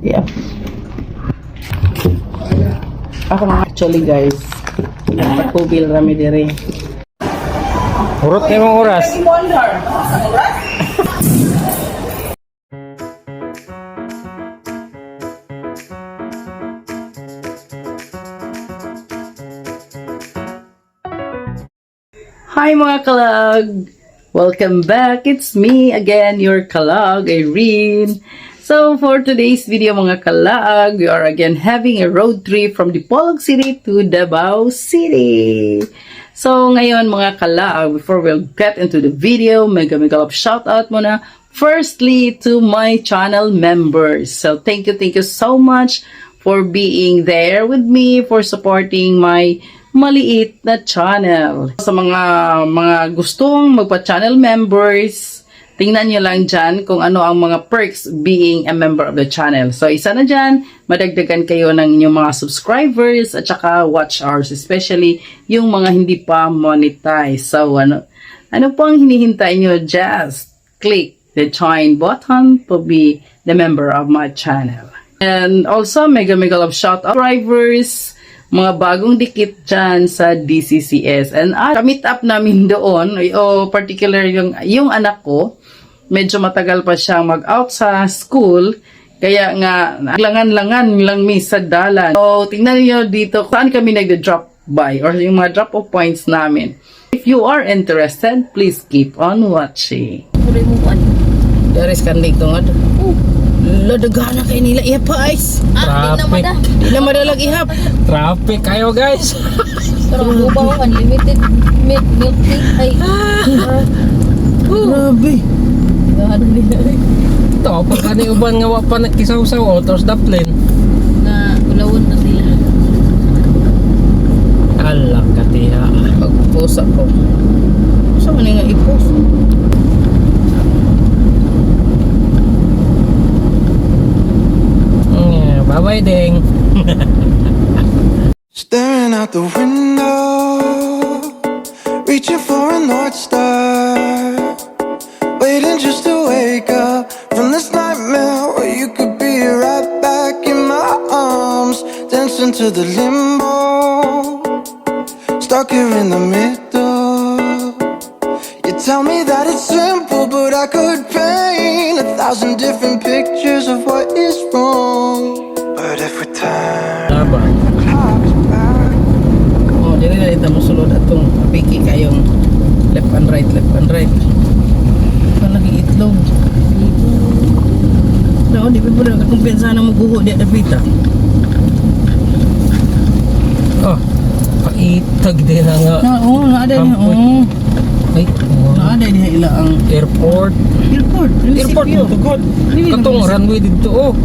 Yeah. Ako na actually guys. Nagpakubil rami dire. Urot na yung oras. Hi mga kalag! Welcome back! It's me again, your kalag, Irene. So for today's video mga kalag, we are again having a road trip from Dipolog City to DAVAO City. So ngayon mga kalag, before we'll get into the video, mega love shout out muna firstly to my channel members. So thank you so much for being there with me, for supporting my maliit na channel. Sa mga gustong magpa-channel members, tingnan nyo lang dyan kung ano ang mga perks being a member of the channel. So isa na dyan, madagdagan kayo ng inyong mga subscribers at saka watch hours, especially yung mga hindi pa monetize. So ano po ang hinihintay nyo? Just click the join button to be the member of my channel. And also, mega love shout out drivers, mga bagong dikit dyan sa DCCS. And ka-meet up namin doon, o particular yung anak ko, medyo matagal pa siyang mag-out sa school, kaya nga, langan-langan lang mi sa dalan. So, tingnan niyo dito, saan kami nagda-drop by, or yung mga drop-off points namin. If you are interested, please keep on watching. There is kandig to nga. Ladagana kay nila iapais. Traffic. Di na madalag ihap. Traffic kayo guys. Sarang bubaw, unlimited milk tea. Ay. Grabe. Gano'n nila. Ito, pag kani uban nga wapan nagkisaw-saw o, tapos daplin. Na ulawon na sila. Alak katiha. Pag-post ako. Saan man nga i-post? Bye-bye ding. Staring out the window, reaching for a North Star, waiting just to wake up from this nightmare where you could be right back in my arms, dancing to the limbo, stuck here in the middle. You tell me that it's simple, but I could paint 1,000 different pictures of what is wrong. But if we turn Laban. Oh, dili na dito mo sulod atong piki kayong left and right. Palagi itlog. No, di pa po na kakumpensa na maguho di adapita. Oh, paitag din na nga. Oo, naada niya. Oo. Ay, Naada niya ila ang airport. Airport mo tugod. Katong runway dito oh.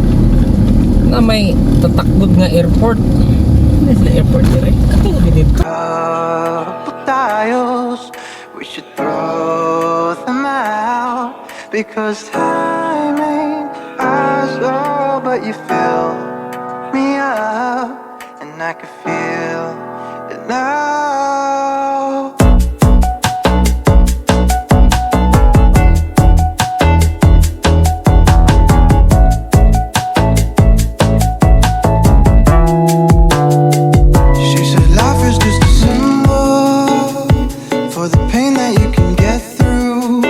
Na may tatakbod nga airport. Ano sila airport dire? Katong dito. couple tiles, we should throw them out, because time ain't ours, oh, but you fill me up, and I can feel it now. She said life is just a symbol for the pain that you can get through,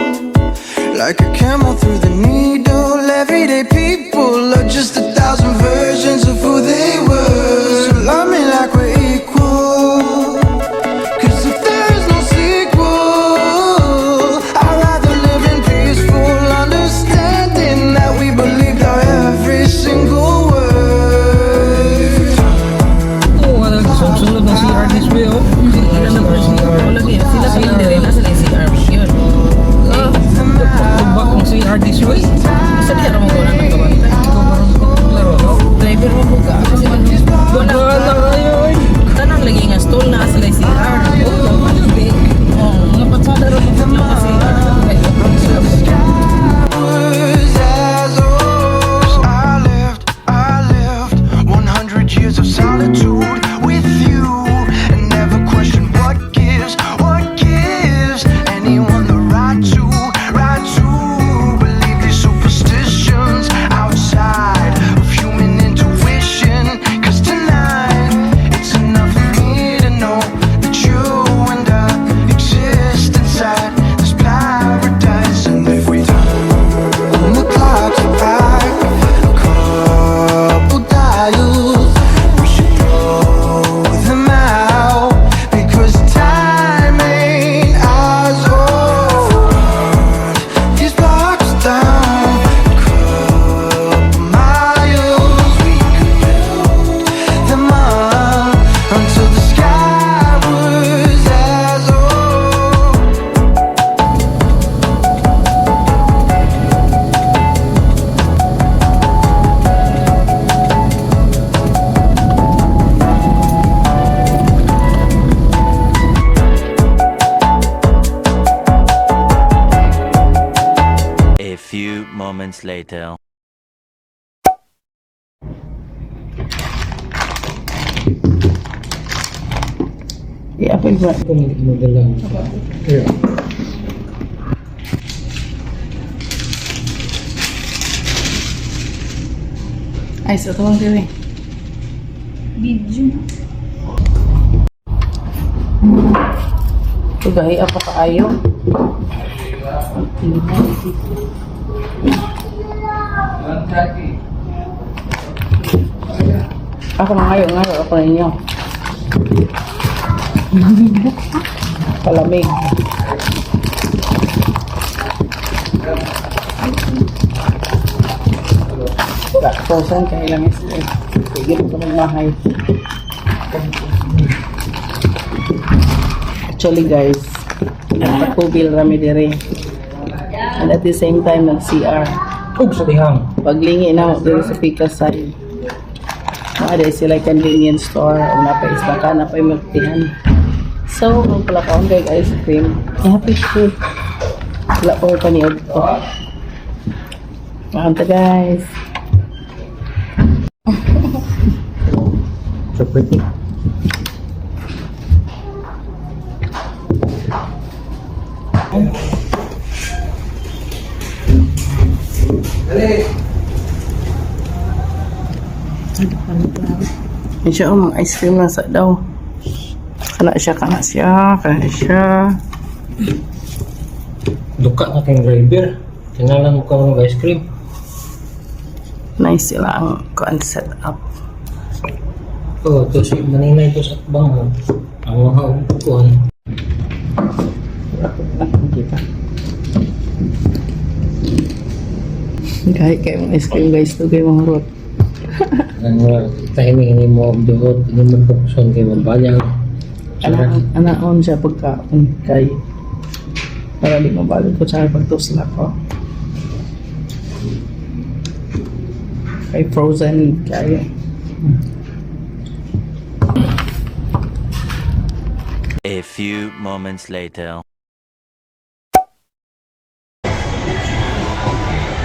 like a camel through the needle. Everyday people are just 1,000 versions of who they were. So love me like we're moments later. I-apple ba? Kung madalang. Here. Ay, sa ito lang dili. Video. Ito gahi apa kaayo. Ako na ngayon ako ninyo. Palamig. Laktosan kaya lang ito. Sige ko magmahay. Actually guys, nagpakubil rami dire. And at the same time nag-CR. Ug sa dihang. Paglingi na ako dire sa Phiqz side. Ada sila convenience store o napaisma ka na pa'y magtihan. So, ang pala kaon kay ice cream. Happy food. Wala po pa ni Ogto. Makanta guys. So pretty. Yan siya, mga ice cream na sa daw. Kana siya. Duka na kayong driver. Tinalan mo ka ng ice cream. Nice sila ang concept up. Oh, ito si maninay ito sa bang mo. Ang mga upuan. Kahit kayo mga ice cream guys, ito kayo mga rot. Ano, tahimik mo duhot, hindi mo pukson kayo mabayang. Anaon siya pagkaon kay para di mabalog ko sa pagtusla ko. Kay frozen kaya. A few moments later.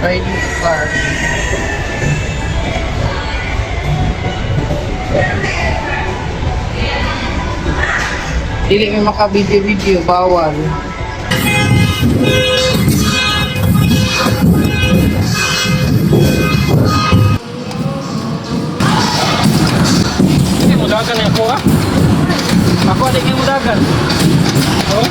Riding the car. Dili may maka-video-video, bawal. Hindi mo dagan ako ha? Ako hindi mo dagan. Oh?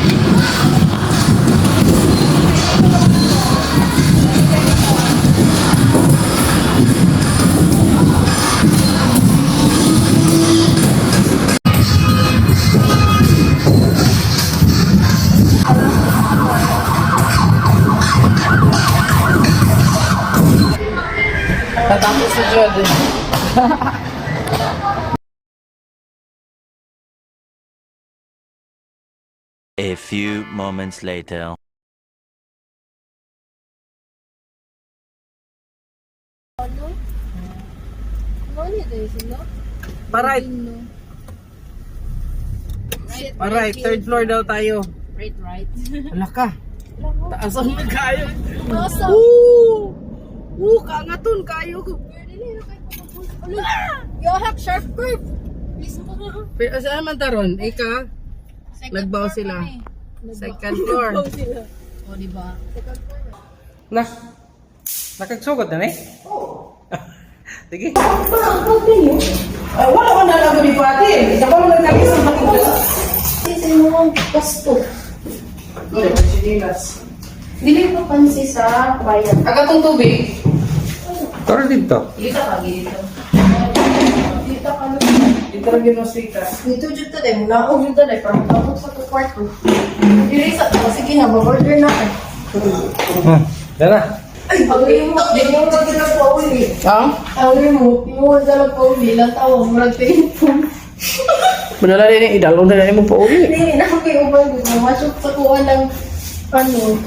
Natapos si Jordan. A few moments later. Alright. Alright, third floor daw tayo. Right. Wala ka. Taasan mo kayo. Awesome. Kaangaton kayo. You have sharp curve. Pero saan man taron? Ika, nagbaw sila. Second floor. O, diba? Na. Nakagsugod na eh? Oo. Sige. Ay, wala ka na lang ni Pati. Isa pa mo nagkakisang matunda. Kasi mo ang pasto. Uy, sinilas. Dili pa pansi sa bayan. Agatong tubig. Tara dito. Dito ka, dito. Dito ka lang. Dito rin ginosika. Dito dito tayo. Naog dito tayo. Parang tapos sa kwarto. Dili sa ito. Sige na, mag-order na ka. Dala. Ay, pag-uwi mo. Di mo na din nagpa-uli. Ha? Pag-uwi mo. Di mo na nagpa-uli. Lang tawag. Murag telephone. Manala rin yung idalong na rin mo pa uli. Hindi, nakakaiuban ko. Masok sa kuha ng ano.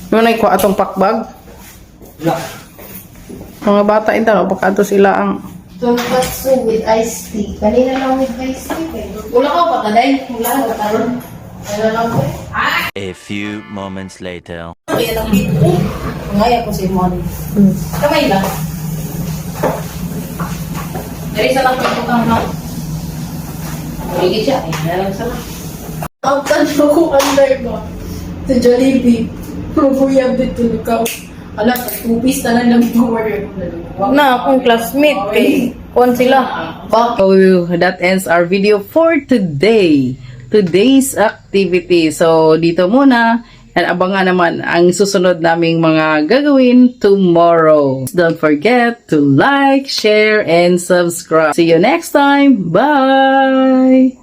Yung naikuha atong pakbag. Wala. Mga bata ito, pagkato sila ang... Tonkatsu with iced tea. Kanina lang with iced tea. Wala ka pa taday. Wala ka karon. Ano lang po? A few moments later. Kaya lang dito. Ngaya ko si Mon. Kamay lang. Dari sa lang ko kang lang. Hindi siya. Ay, lang sa lang. Ang tanong ko anday ba? Sa Jollibee. Mabuyab dito lukaw. Ala, tupis na lang order ko na akong classmate kay kon sila. So that ends our video for today. Today's activity. So dito muna. And abangan naman ang susunod naming mga gagawin tomorrow. Don't forget to like, share, and subscribe. See you next time. Bye!